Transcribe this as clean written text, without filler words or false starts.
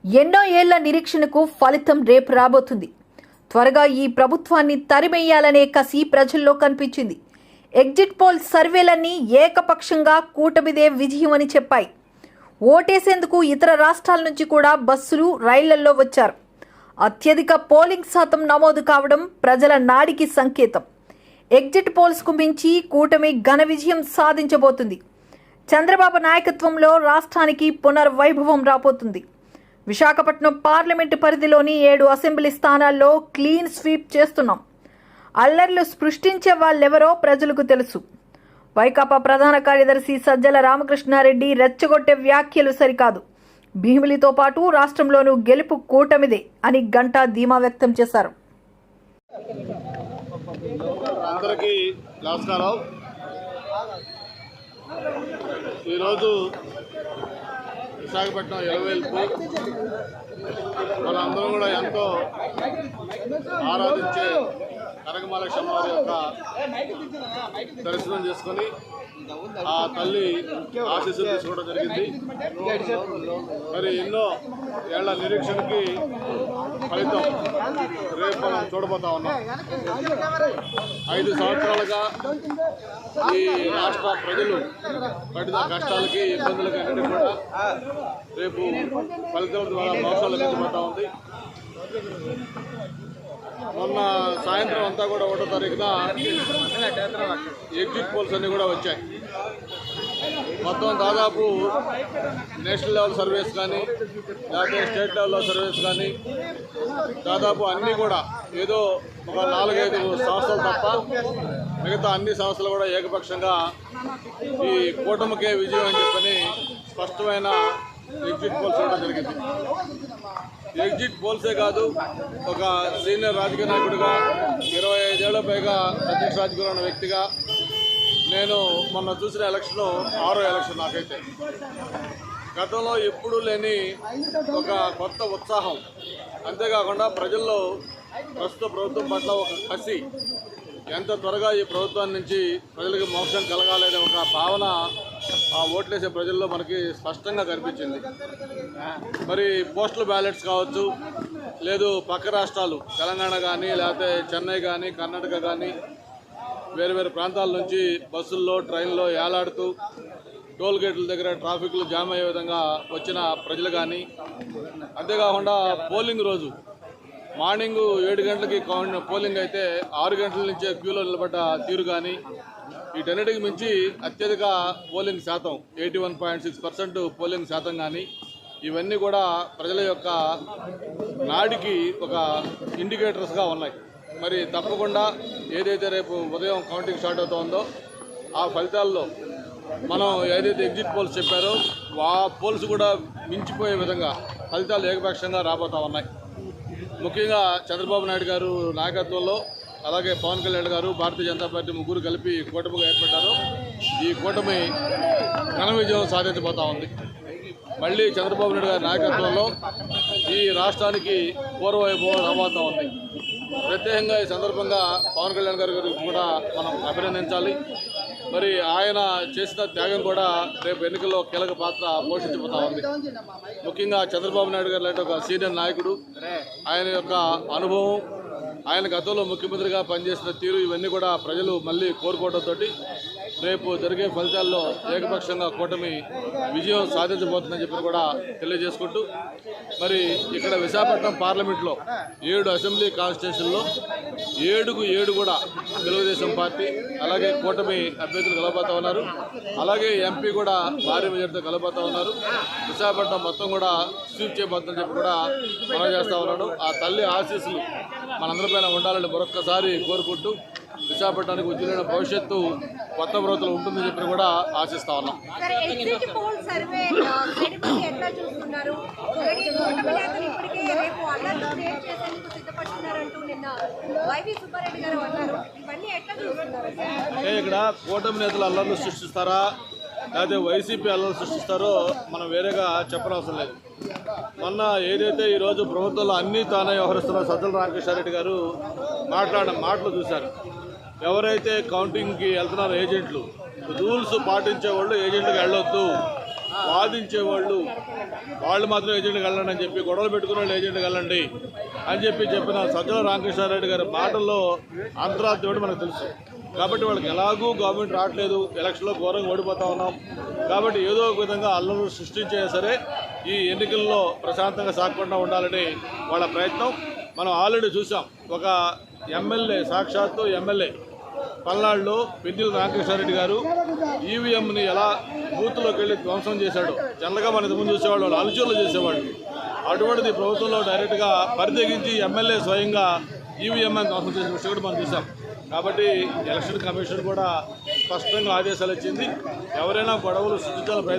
ఎన్నో ఏళ్ల నిరీక్షణకు ఫలితం రేపు రాబోతుంది. త్వరగా ఈ ప్రభుత్వాన్ని తరిమేయాలనే కసి ప్రజల్లో కనిపించింది. ఎగ్జిట్ పోల్ సర్వేలన్నీ ఏకపక్షంగా కూటమిదే విజయం అని చెప్పాయి. ఓటేసేందుకు ఇతర రాష్ట్రాల నుంచి కూడా బస్సులు, రైళ్లలో వచ్చారు. అత్యధిక పోలింగ్ శాతం నమోదు కావడం ప్రజల నాడికి సంకేతం. ఎగ్జిట్ పోల్స్కు మించి కూటమి ఘన విజయం సాధించబోతుంది. చంద్రబాబు నాయకత్వంలో రాష్ట్రానికి పునర్వైభవం రాబోతుంది. విశాఖపట్నం పార్లమెంటు పరిధిలోని 7 అసెంబ్లీ స్థానాల్లో క్లీన్ స్వీప్ చేస్తున్నాం. అల్లర్లు సృష్టించే వాళ్ళెవరో ప్రజలకు తెలుసు. వైకాపా ప్రధాన కార్యదర్శి సజ్జల రామకృష్ణారెడ్డి రెచ్చగొట్టే వ్యాఖ్యలు సరికాదు. భీమిలితో పాటు రాష్ట్రంలోనూ గెలుపు కూటమిదే అని గంటా ధీమా వ్యక్తం చేశారు. అందరికీ నమస్కారం. ఈరోజు విశాఖపట్నం ఎలవేల్పు మనందరం కూడా ఎంతో ఆరాధించే కనకమహాలక్ష్మి వారి యొక్క దర్శనం చేసుకొని ఆ తల్లి ఆశీస్సులు తీసుకోవడం జరిగింది. మరి ఎన్నో ఏళ్ల నిరీక్షణకి ఫలితం రేపు మనం చూడబోతా ఉన్నాం. 5 సంవత్సరాలుగా ఈ రాష్ట్ర ప్రజలు పడిన కష్టాలకి, ఇబ్బందులకి అన్నిటి కూడా రేపు ఫలితం ద్వారా మోసాలు లభించబోతా ఉంది. మొన్న సాయంత్రం అంతా కూడా 1వ తారీఖున ఎగ్జిట్ పోల్స్ అన్నీ కూడా వచ్చాయి. మొత్తం దాదాపు నేషనల్ లెవెల్ సర్వేస్ కానీ, లేకపోతే స్టేట్ లెవెల్లో సర్వేస్ కానీ, దాదాపు అన్నీ కూడా ఏదో ఒక 4-5 సంస్థలు తప్ప మిగతా అన్ని సంస్థలు కూడా ఏకపక్షంగా ఈ కూటమికే విజయం అని చెప్పని స్పష్టమైన ఎగ్జిట్ పోల్స్ ఇవ్వడం జరిగింది. ఎగ్జిట్ పోల్సే కాదు, ఒక సీనియర్ రాజకీయ నాయకుడిగా 25 ఏళ్ల పైగా ప్రత్యక్ష రాజకీయంలో ఉన్న వ్యక్తిగా నేను మొన్న చూసిన ఎలక్షను 6వ ఎలక్షన్. నాకైతే గతంలో ఎప్పుడూ లేని ఒక కొత్త ఉత్సాహం, అంతేకాకుండా ప్రజల్లో ప్రస్తుత ప్రభుత్వం పట్ల ఒక కసి, ఎంత త్వరగా ఈ ప్రభుత్వం నుంచి ప్రజలకు మోక్షం కలగాలనే ఒక భావన ఆ ఓట్లేసే ప్రజల్లో మనకి స్పష్టంగా కనిపించింది. మరి పోస్టల్ బ్యాలెట్స్ కావచ్చు, లేదు పక్క రాష్ట్రాలు తెలంగాణ కానీ, లేకపోతే చెన్నై కానీ, కర్ణాటక కానీ, వేరు వేరు ప్రాంతాల నుంచి బస్సుల్లో, ట్రైన్లో ఏలాడుతూ టోల్ గేట్ల దగ్గర ట్రాఫిక్లు జామ్ అయ్యే విధంగా వచ్చిన ప్రజలు కానీ, అంతేకాకుండా పోలింగ్ రోజు మార్నింగ్ 7 గంటలకి పోలింగ్ అయితే 6 గంటల నుంచే క్యూలో నిలబడ్డ తీరు కానీ, వీటన్నిటికి మించి అత్యధిక పోలింగ్ శాతం 81.6% పోలింగ్ శాతం కానీ, ఇవన్నీ కూడా ప్రజల యొక్క నాడికి ఒక ఇండికేటర్స్గా ఉన్నాయి. మరి తప్పకుండా ఏదైతే రేపు ఉదయం కౌంటింగ్ స్టార్ట్ అవుతుందో ఆ ఫలితాల్లో మనం ఏదైతే ఎగ్జిట్ పోల్స్ చెప్పారో ఆ పోల్స్ కూడా మించిపోయే విధంగా ఫలితాలు ఏకపక్షంగా రాబోతూ ఉన్నాయి. ముఖ్యంగా చంద్రబాబు నాయుడు గారు నాయకత్వంలో, అలాగే పవన్ కళ్యాణ్ గారు, భారతీయ జనతా పార్టీ ముగ్గురు కలిపి కూటమిగా ఏర్పడ్డారు. ఈ కూటమి ఘన విజయం సాధించబోతా ఉంది. మళ్ళీ చంద్రబాబు నాయుడు గారి నాయకత్వంలో ఈ రాష్ట్రానికి పూర్వవైభవం రాబోతా ఉంది. ప్రత్యేకంగా ఈ సందర్భంగా పవన్ కళ్యాణ్ గారి గురించి కూడా మనం అభినందించాలి. మరి ఆయన చేసిన త్యాగం కూడా రేపు ఎన్నికల్లో కీలక పాత్ర పోషించబోతా ఉంది. ముఖ్యంగా చంద్రబాబు నాయుడు గారు లాంటి ఒక సీనియర్ నాయకుడు, ఆయన యొక్క అనుభవం, ఆయన గతంలో ముఖ్యమంత్రిగా పనిచేసిన తీరు, ఇవన్నీ కూడా ప్రజలు మళ్ళీ కోరుకోవడంతో రేపు జరిగే ఫలితాల్లో ఏకపక్షంగా కూటమి విజయం సాధించబోతుందని చెప్పి కూడా తెలియజేసుకుంటూ, మరి ఇక్కడ విశాఖపట్నం పార్లమెంట్లో 7 అసెంబ్లీ కాన్స్టిట్యూషన్లో 7కు 7 కూడా తెలుగుదేశం పార్టీ, అలాగే కూటమి అభ్యర్థులు కలబోతూ ఉన్నారు. అలాగే ఎంపీ కూడా భారీ మెజార్టీతో కలబోతూ ఉన్నారు. విశాఖపట్నం మొత్తం కూడా స్వీప్ చేయబోతుందని చెప్పి కూడా మనం చేస్తూ ఉన్నాడు. ఆ తల్లి ఆశీస్సులు మనందరిపైన ఉండాలని మరొక్కసారి కోరుకుంటూ, విశాఖపట్నానికి ఉజ్వలమైన భవిష్యత్తు కొత్త ప్రభుత్వం ఉంటుందని చెప్పి కూడా ఆశిస్తా ఉన్నాం. ఇక్కడ కూటమి నేతలు అల్లర్లు సృష్టిస్తారా, లేకపోతే వైసీపీ అల్లర్లు సృష్టిస్తారో మనం వేరేగా చెప్పనవసరం లేదు. మొన్న ఏదైతే ఈరోజు ప్రభుత్వంలో అన్నీ తానే వ్యవహరిస్తున్న సజ్జల రామకృష్ణారెడ్డి గారు మాట్లాడిన మాటలు చూశారు. ఎవరైతే కౌంటింగ్కి వెళ్తున్నారో ఏజెంట్లు, రూల్స్ పాటించే వాళ్ళు ఏజెంట్కి వెళ్ళొద్దు, వాదించే వాళ్ళు మాత్రం ఏజెంట్కి వెళ్ళండి అని చెప్పి, గొడవలు పెట్టుకునే వాళ్ళు ఏజెంట్కి వెళ్ళండి అని చెప్పిన సజ్జల రామకృష్ణారెడ్డి గారి మాటల్లో అంతరార్థం ఏమిటో మనకు తెలుసు. కాబట్టి వాళ్ళకి ఎలాగూ గవర్నమెంట్ రావట్లేదు, ఎలక్షన్లో ఘోరంగా ఓడిపోతా ఉన్నాం కాబట్టి ఏదో ఒక విధంగా అల్లలు సృష్టించే సరే ఈ ఎన్నికల్లో ప్రశాంతంగా సాగకుండా ఉండాలని వాళ్ళ ప్రయత్నం. మనం ఆల్రెడీ చూసాం, ఒక ఎమ్మెల్యే, సాక్షాత్తు ఎమ్మెల్యే పల్నాడులో పెద్దిల రామకృష్ణారెడ్డి గారు ఈవీఎంని ఎలా బూత్లోకి వెళ్ళి ధ్వంసం చేశాడు. జనరల్గా మన ఇంతకుముందు చూసేవాళ్ళు, వాళ్ళు అనుచరులు చేసేవాళ్ళు. అటువంటిది ప్రభుత్వంలో డైరెక్ట్గా పరితెగించి ఎమ్మెల్యే స్వయంగా ఈవీఎంని ధ్వంసం చేసిన విషయం కూడా మనం చూసాం. కాబట్టి ఎలక్షన్ కమిషన్ కూడా స్పష్టంగా ఆదేశాలు ఇచ్చింది, ఎవరైనా గొడవలు సృష్టించాలని ప్రయత్నం